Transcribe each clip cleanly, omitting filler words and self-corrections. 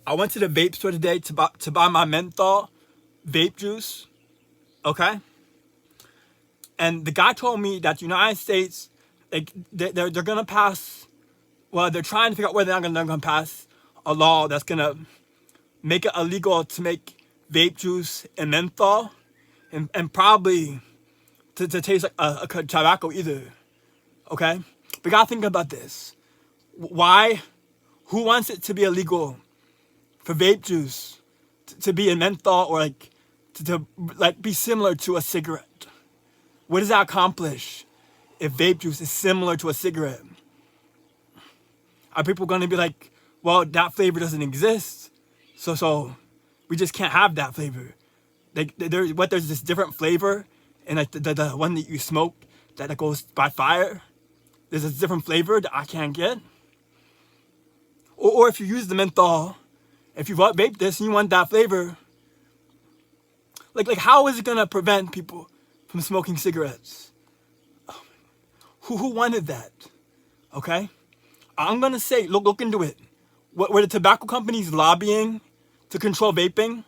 I went to the vape store today to buy my menthol vape juice, okay? And the guy told me that the United States, like, they're gonna pass, well, they're trying to figure out whether they're gonna pass a law that's gonna make it illegal to make vape juice and menthol, and probably to taste like a tobacco either, okay? We gotta think about this. Why? Who wants it to be illegal for vape juice to be in menthol, or like to like be similar to a cigarette? What does that accomplish if vape juice is similar to a cigarette? Are people going to be like, well, that flavor doesn't exist, so we just can't have that flavor? Like, there's this different flavor, and like the one that you smoke that goes by fire, there's a different flavor that I can't get. Or if you use the menthol, if you vape this and you want that flavor, like how is it gonna prevent people from smoking cigarettes? Who wanted that? Okay, I'm gonna say, look into it. Were the tobacco companies lobbying to control vaping?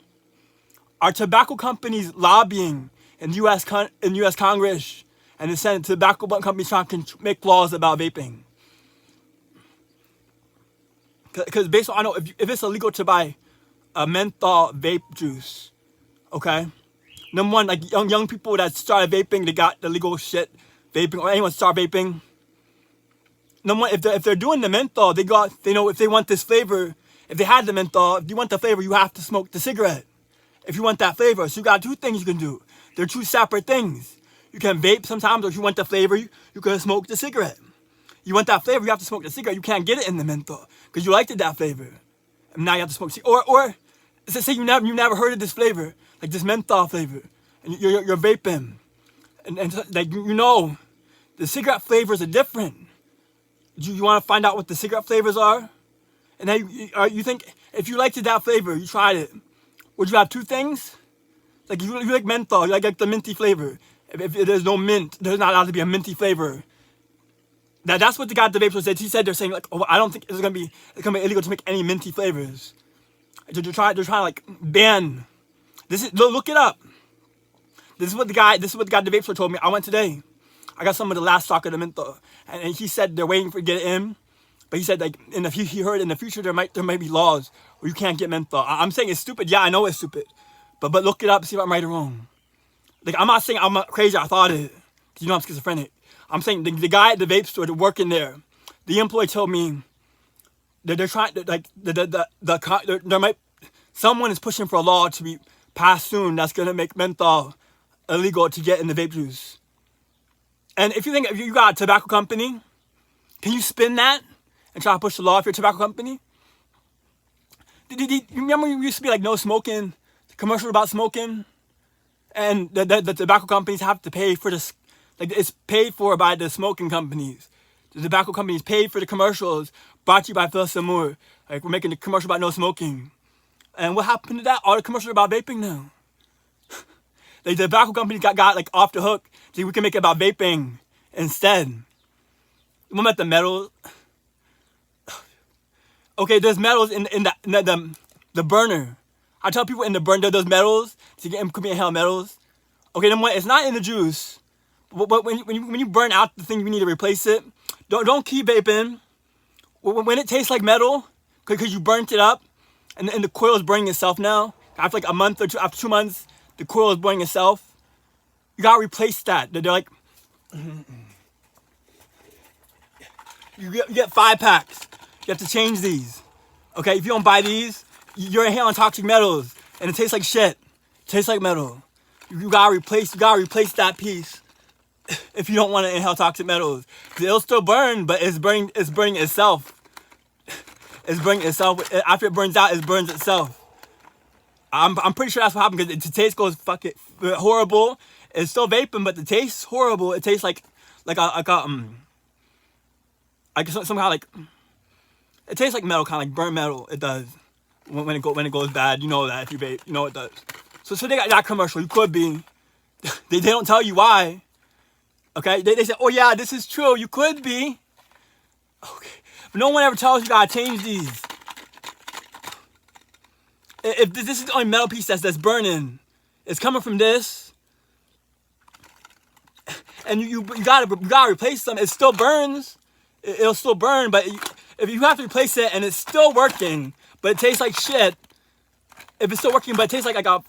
Are tobacco companies lobbying in U.S. Congress and the Senate, tobacco companies trying to make laws about vaping? Because based on, I know if it's illegal to buy a menthol vape juice, okay? Number one, like young people that started vaping, they got the legal shit vaping, or anyone start vaping. Number one, if they're doing the menthol, they know if they want this flavor, if they had the menthol, if you want the flavor, you have to smoke the cigarette. If you want that flavor, so you got two things you can do. They're two separate things. You can vape sometimes, or if you want the flavor, you can smoke the cigarette. You want that flavor, you have to smoke the cigarette. You can't get it in the menthol because you liked that flavor, and now you have to smoke. Or say you never heard of this flavor, like this menthol flavor, and you're vaping, and like you know, the cigarette flavors are different. You want to find out what the cigarette flavors are, and then you think if you liked that flavor, you tried it. Would you have two things? Like you like menthol, you like the minty flavor. If there's no mint, there's not allowed to be a minty flavor. That's what the guy at the vape store said. He said they're saying like, oh, I don't think it's gonna be illegal to make any minty flavors. They're trying to like ban. Look it up. This is what the guy at the vape store told me. I went today. I got some of the last stock of the menthol, and he said they're waiting to get it in. But he said like he heard in the future there might be laws where you can't get menthol. I'm saying it's stupid. Yeah, I know it's stupid. But look it up, see if I'm right or wrong. Like I'm not saying I'm crazy. I thought it. Cause you know I'm schizophrenic. I'm saying the guy at the vape store, working there, the employee told me that they're trying to, like there might someone is pushing for a law to be passed soon that's gonna make menthol illegal to get in the vape juice. And if you got a tobacco company, can you spin that and try to push the law if you're a tobacco company? You remember you used to be like no smoking, commercial about smoking, and the tobacco companies have to pay for this. Like it's paid for by the smoking companies. The tobacco companies paid for the commercials brought to you by Phil Seymour. Like we're making the commercial about no smoking. And what happened to that? All the commercials are about vaping now. Like the tobacco companies got like off the hook. So we can make it about vaping instead. Remember the metals? Okay, there's metals in the burner. I tell people in the burner there's metals to get could be inhaled metals. Okay, then it's not in the juice. But when you burn out the thing, you need to replace it. Don't keep vaping. When it tastes like metal, because you burnt it up, and the coil is burning itself now. After like a month or two, after 2 months, the coil is burning itself. You gotta replace that. They're like, you get 5 packs. You have to change these. Okay, if you don't buy these, you're inhaling toxic metals, and it tastes like shit. It tastes like metal. You gotta replace that piece. If you don't want to inhale toxic metals, it'll still burn, but it's burning itself. It's burning itself. After it burns out, it burns itself. I'm pretty sure that's what happened because the taste goes fucking horrible. It's still vaping, but the taste's horrible. It tastes like somehow like it tastes like metal, kind of like burnt metal. It does when it goes bad. You know that if you vape, you know it does. So they got that commercial. You could be. They don't tell you why. Okay, they say, oh yeah, this is true, you could be. Okay, but no one ever tells you gotta change these. If this is the only metal piece that's burning, it's coming from this, and you gotta replace them. It still burns. It'll still burn, but if you have to replace it and it's still working, but it tastes like shit. If it's still working, but it tastes like a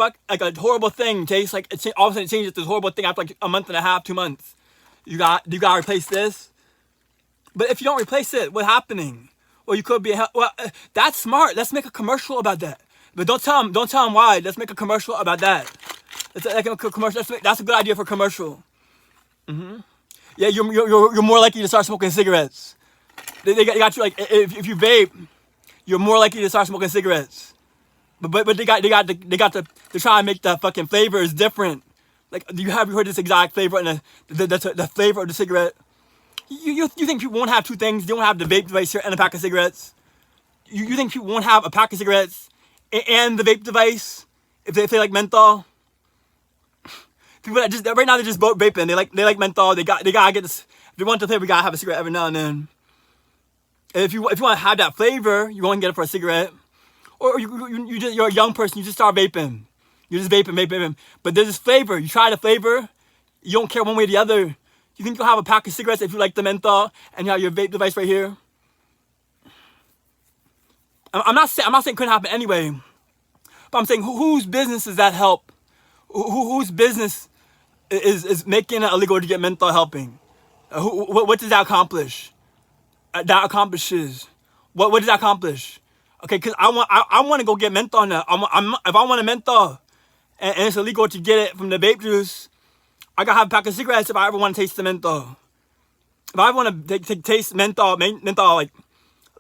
horrible thing, tastes like all of a sudden it changes to this horrible thing after like a month and a half, 2 months. You gotta replace this. But if you don't replace it, what's happening? Well, you could be that's smart. Let's make a commercial about that. But don't tell them why. Let's make a commercial about that. That's a good idea for a commercial. Yeah, you're more likely to start smoking cigarettes. They got you like if you vape, you're more likely to start smoking cigarettes. But they got to try and make the fucking flavors different. Like you heard this exact flavor and the flavor of the cigarette. You think people won't have two things? They won't have the vape device here and a pack of cigarettes. You think people won't have a pack of cigarettes and the vape device if they like menthol? People that just right now they're just vaping. They like menthol. They gotta get this. If they want the flavor, we gotta have a cigarette every now and then. And if you want to have that flavor, you want to get it for a cigarette. Or you're a young person. You just start vaping. You're just vaping. But there's this flavor. You try the flavor. You don't care one way or the other. You think you'll have a pack of cigarettes if you like the menthol and you have your vape device right here? I'm not saying it couldn't happen anyway. But I'm saying whose business does that help? Whose business is making it illegal to get menthol helping? What does that accomplish? That accomplishes. What does that accomplish? Okay, because I want to go get menthol now. If I want a menthol and it's illegal to get it from the vape juice, I gotta have a pack of cigarettes if I ever want to taste the menthol. If I want to taste menthol like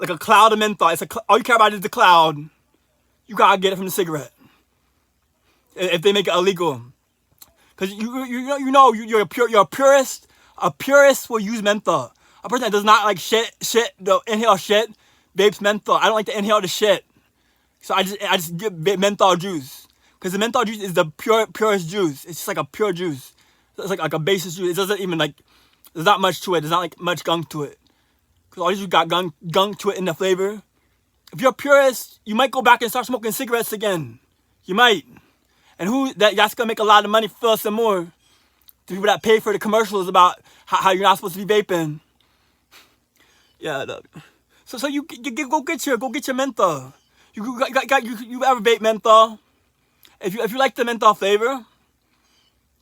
a cloud of menthol, all you care about is the cloud. You gotta get it from the cigarette. If they make it illegal, because you're a purist. A purist will use menthol. A person that does not like shit, inhale shit, vapes menthol. I don't like to inhale the shit, so I just get menthol juice because the menthol juice is the purest juice. It's just like a pure juice. It's like a basis juice. It doesn't even like. There's not much to it. There's not like much gunk to it. Because all you got gunk to it in the flavor. If you're a purist, you might go back and start smoking cigarettes again. You might. And that's gonna make a lot of money for us some more. The people that pay for the commercials about how you're not supposed to be vaping. Yeah, look. So you go get your menthol. You ever vape menthol? If you like the menthol flavor,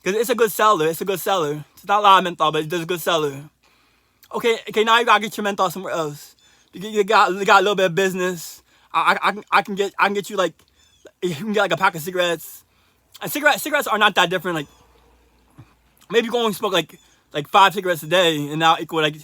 because it's a good seller. It's not a lot of menthol, but it's a good seller. Okay. Now you gotta get your menthol somewhere else. You got a little bit of business. I can get you like you can get like a pack of cigarettes. And cigarettes are not that different. Like maybe you go and smoke like 5 cigarettes a day, and now equal like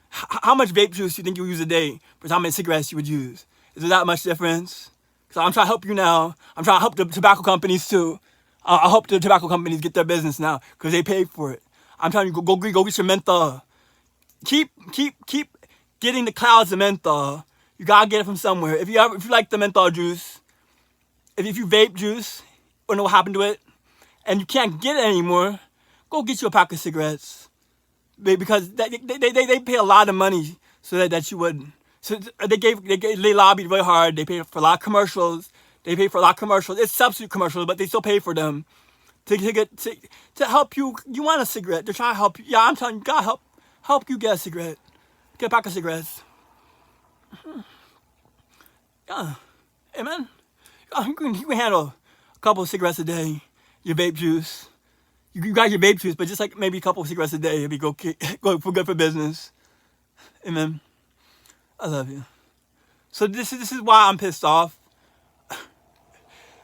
how much vape juice do you think you use a day versus how many cigarettes you would use? Is there that much difference? So I'm trying to help you now. I'm trying to help the tobacco companies too. I hope the tobacco companies get their business now because they paid for it. I'm telling you, go get your menthol. Keep getting the clouds of menthol. You gotta get it from somewhere. If you like the menthol juice, if you vape juice, or know what happened to it, and you can't get it anymore, go get you a pack of cigarettes. Because they pay a lot of money so that you would. So they lobbied very hard. They paid for a lot of commercials. It's substitute commercials, but they still pay for them to help you. You want a cigarette? They're trying to help you. Yeah, I'm telling you, God help you get a cigarette. Get a pack of cigarettes. Yeah, hey man, you can handle a couple of cigarettes a day. Your vape juice. You got your vape juice, but just like maybe a couple of cigarettes a day, it'd be go good for business. Amen. I love you. So this is why I'm pissed off.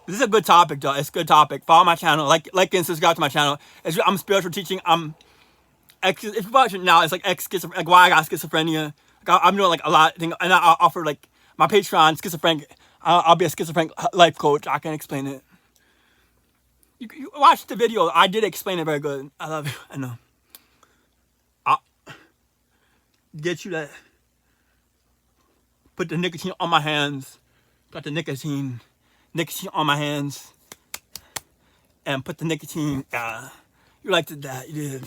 This is a good topic, though. It's a good topic. Follow my channel, like and subscribe to my channel. I'm spiritual teaching. If you watch it now, it's like like why I got schizophrenia. I'm doing like a lot of things, and I offer like my Patreon schizophrenic. I'll be a schizophrenic life coach. I can explain it. You watch the video. I did explain it very good. I love you. I know. I'll get you that. Put the nicotine on my hands. Got the nicotine on my hands. And put the nicotine. You liked it that. You did.